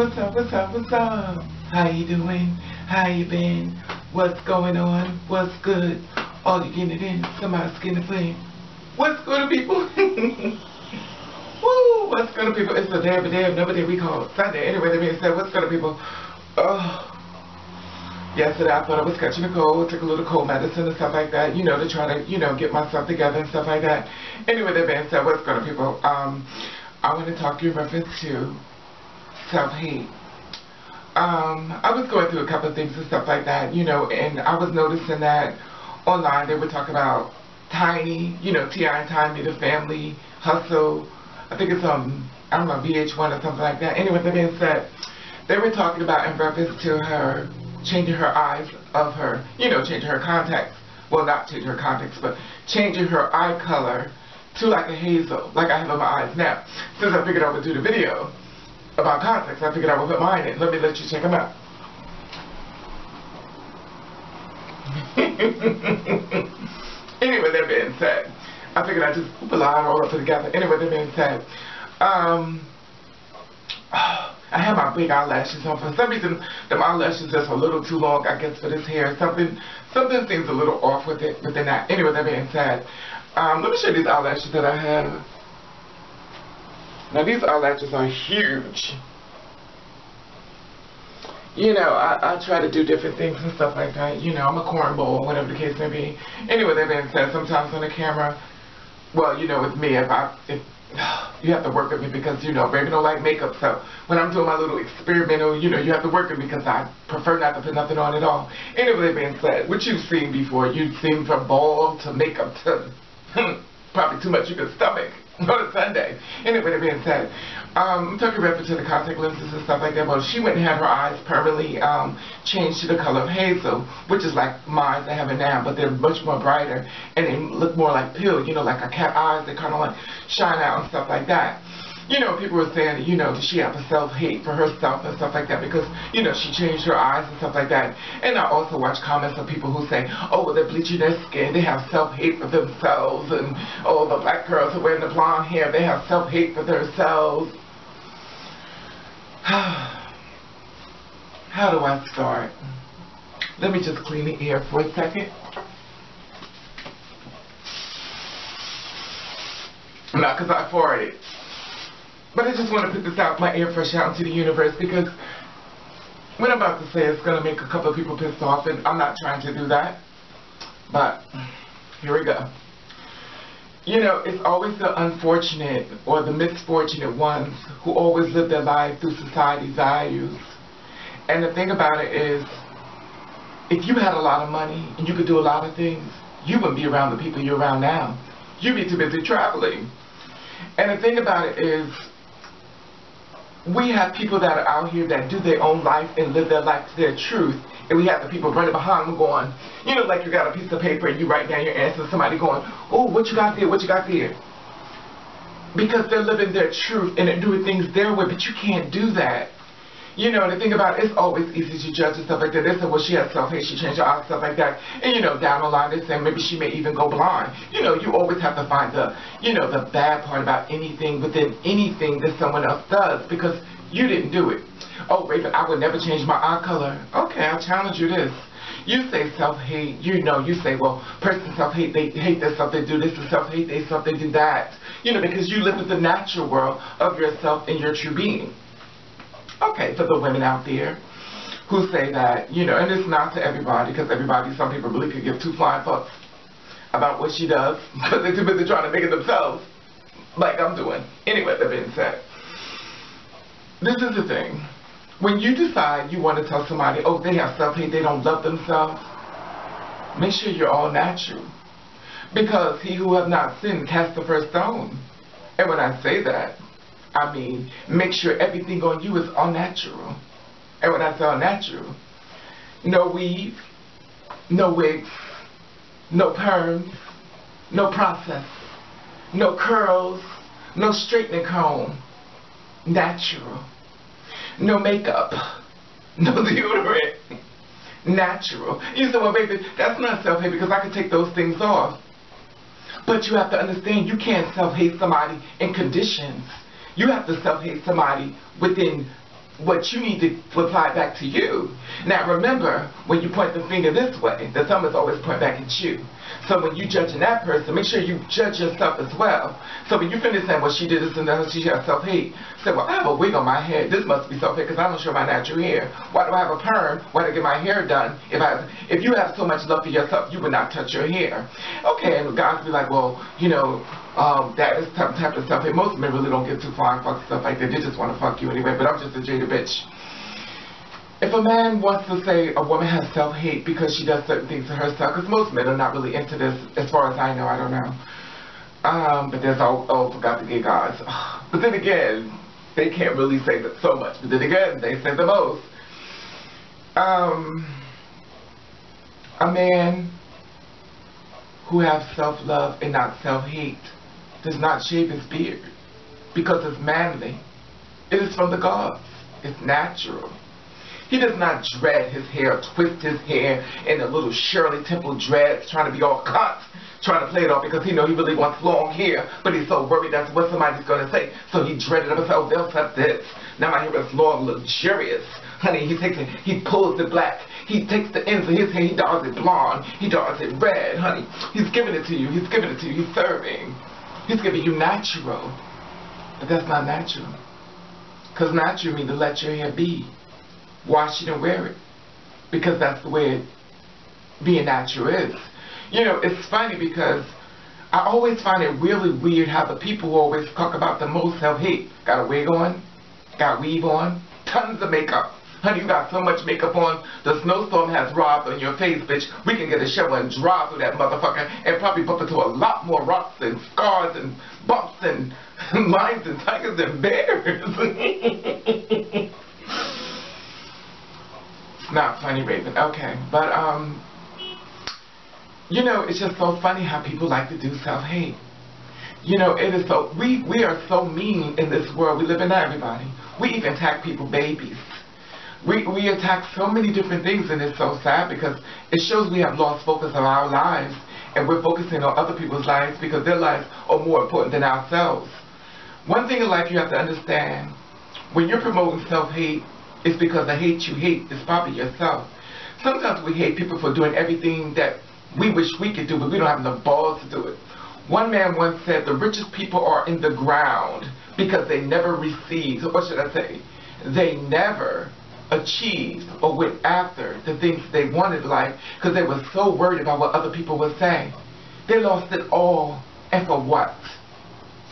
What's up, what's up, what's up? How you doing? How you been? What's going on? What's good? All you getting it in, somebody's getting it in. What's good, people? Woo, what's good, people? It's a day of a day of another day we call Sunday. Anyway, that being said, what's good, people? Yesterday I thought I was catching a cold, took a little cold medicine and stuff like that, you know, to try to, you know, get myself together and stuff like that. Anyway, that being said, what's good, people? I want to talk to you in reference to self-hate. I was going through a couple of things and stuff like that, you know, and I was noticing that online they were talking about Tiny, you know, T.I. and Tiny, the family hustle. I think it's I don't know, VH1 or something like that. Anyway, that being said, they were talking about in reference to her changing her eyes of her, you know, changing her contacts. Well, not changing her contacts, but changing her eye color to like a hazel, like I have on my eyes now. Since I figured I would do the video about contacts, I figured I would put mine in. Let me let you check them out. Anyway, that being said, I figured I'd just put a line all up together. Anyway, that being said, I have my big eyelashes on. For some reason, the eyelashes just a little too long, I guess, for this hair. Something seems a little off with it, but they're not. Anyway, that being said, let me show you these eyelashes that I have. Now, these eyelashes are huge. You know, I try to do different things and stuff like that. You know, I'm a cornball, whatever the case may be. Anyway, that being said, sometimes on the camera, well, you know, with me, if you have to work with me because, you know, baby don't like makeup. So when I'm doing my little experimental, you know, you have to work with me because I prefer not to put nothing on at all. Anyway, that being said, what you've seen before, you've seen from bald to makeup to probably too much you could stomach on a Sunday. Anyway, that being said, I'm talking reference to the contact lenses and stuff like that. Well, she went and had her eyes permanently changed to the color of hazel, which is like mine I have it now, but they're much more brighter and they look more like pill, you know, like a cat eyes. They kind of like shine out and stuff like that. You know, people were saying, you know, does she have a self-hate for herself and stuff like that because, you know, she changed her eyes and stuff like that. And I also watch comments of people who say, oh, well, they're bleaching their skin, they have self-hate for themselves, and, oh, the black girls are wearing the blonde hair, they have self-hate for themselves. How do I start? Let me just clean the air for a second. Not because I farted. But I just want to put this out, my air fresh out into the universe, because what I'm about to say is going to make a couple of people pissed off, and I'm not trying to do that. But here we go. You know, it's always the unfortunate or the misfortunate ones who always live their life through society's values. And the thing about it is, if you had a lot of money and you could do a lot of things, you wouldn't be around the people you're around now. You'd be too busy traveling. And the thing about it is, we have people that are out here that do their own life and live their life to their truth, and we have the people running behind them going, you know, like you got a piece of paper and you write down your answer, somebody going, oh, what you got there, what you got there? Because they're living their truth and they're doing things their way, but you can't do that. You know, the thing about it, it's always easy to judge and stuff like that. They say, well, she has self-hate, she changed her eyes, stuff like that. And, you know, down the line, they say maybe she may even go blind. You know, you always have to find the, you know, the bad part about anything within anything that someone else does, because you didn't do it. Oh, Raven, I would never change my eye color. Okay, I'll challenge you this. You say self-hate, you know, you say, well, person self-hate, they hate themselves, they do this, and self-hate, they self, they do that. You know, because you live in the natural world of yourself and your true being. Okay, for the women out there who say that, you know, and it's not to everybody, because everybody, some people really could give two flying fucks about what she does, because they're too busy trying to make it themselves, like I'm doing. Anyway, that being said, this is the thing. When you decide you want to tell somebody, oh, they have self-hate, they don't love themselves, make sure you're all natural. Because he who has not sinned cast the first stone. And when I say that, I mean, make sure everything on you is all natural. And when I say all natural, no weave, no wigs, no perms, no process, no curls, no straightening comb. Natural. No makeup, no deodorant. Natural. You say, well, baby, that's not self-hate because I can take those things off. But you have to understand, you can't self-hate somebody in conditions. You have to self-hate somebody within what you need to apply back to you. Now remember, when you point the finger this way, the thumb is always pointing back at you. So when you judging that person, make sure you judge yourself as well. So when you finish saying, well, she did this and that, she has self-hate, say, well, I have a wig on my head. This must be self-hate because I don't show my natural hair. Why do I have a perm? Why do I get my hair done? If you have so much love for yourself, you would not touch your hair. Okay, and guys be like, well, you know, that is type of stuff. And most men really don't get too far and fuck stuff like that. They just want to fuck you anyway. But I'm just a jaded bitch. If a man wants to say a woman has self-hate because she does certain things to herself, because most men are not really into this, as far as I know, I don't know. But there's forgot the gay guys. But then again, they can't really say that so much. But then again, they say the most. A man who has self-love and not self-hate does not shave his beard because it's manly. It is from the gods. It's natural. He does not dread his hair, twist his hair in a little Shirley Temple dreads, trying to be all cut, trying to play it off because he knows he really wants long hair, but he's so worried that's what somebody's going to say. So he dreaded it up and said, oh, they'll cut this. Now my hair is long, luxurious. Honey, he pulls it black. He takes the ends of his hair, he dyes it blonde, he dyes it red, honey. He's giving it to you, he's giving it to you, he's serving. He's giving you natural. But that's not natural. Because natural means to let your hair be. Wash it and wear it. Because that's the way being natural is. You know, it's funny because I always find it really weird how the people who always talk about the most self-hate got a wig on, got weave on, tons of makeup. Honey, you got so much makeup on, the snowstorm has robbed on your face, bitch. We can get a shovel and drive through that motherfucker and probably bump into a lot more rocks and scars and bumps and lions and tigers and bears. Not funny, Raven. Okay, but you know, it's just so funny how people like to do self-hate. You know, it is so, we are so mean in this world. We live in everybody. We even attack people, babies. We attack so many different things, and it's so sad because it shows we have lost focus of our lives, and we're focusing on other people's lives because their lives are more important than ourselves. One thing in life you have to understand, when you're promoting self-hate, it's because the hate you hate is probably yourself. Sometimes we hate people for doing everything that we wish we could do, but we don't have enough balls to do it. One man once said, the richest people are in the ground because they never received, or what should I say, they never achieved or went after the things they wanted in life because they were so worried about what other people would say. They lost it all. And for what?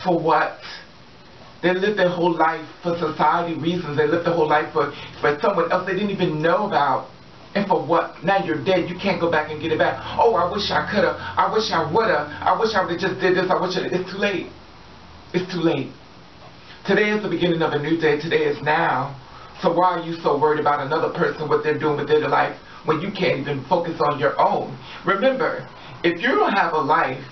For what? They lived their whole life for society reasons. They lived their whole life for someone else they didn't even know about. And for what? Now you're dead. You can't go back and get it back. Oh, I wish I could have. I wish I would have. I wish I would have just did this. I wish I... It's too late. It's too late. Today is the beginning of a new day. Today is now. So why are you so worried about another person, what they're doing with their life, when you can't even focus on your own? Remember, if you don't have a life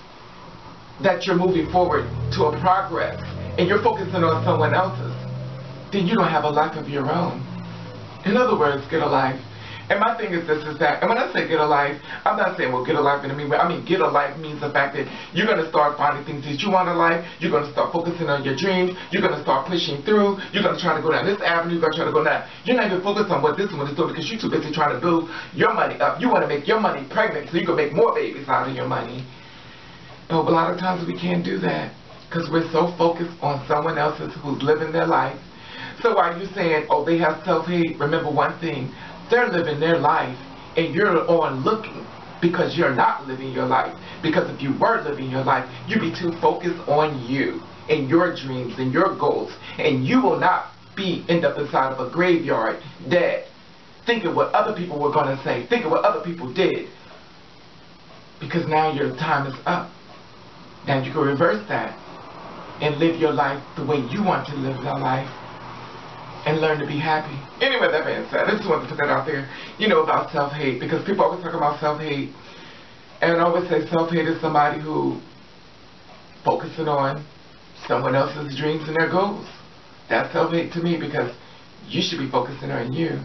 that you're moving forward to a progress, and you're focusing on someone else's, then you don't have a life of your own. In other words, get a life. And my thing is this, is that, and when I say get a life, I'm not saying, well, get a life in a mean way. I mean, get a life means the fact that you're going to start finding things that you want in life. You're going to start focusing on your dreams. You're going to start pushing through. You're going to try to go down this avenue. You're going to try to go down. You're not even focused on what this one is doing because you're too busy trying to build your money up. You want to make your money pregnant so you can make more babies out of your money. But a lot of times we can't do that because we're so focused on someone else's who's living their life. So while you're saying, oh, they have self-hate, remember one thing. They're living their life, and you're on looking because you're not living your life. Because if you were living your life, you'd be too focused on you and your dreams and your goals, and you will not end up inside of a graveyard dead, thinking what other people were going to say, thinking what other people did. Because now your time is up. Now you can reverse that and live your life the way you want to live your life. And learn to be happy. Anyway, that being said, I just wanted to put that out there, you know, about self-hate, because people always talk about self-hate, and I always say self-hate is somebody who focusing on someone else's dreams and their goals. That's self-hate to me, because you should be focusing on you.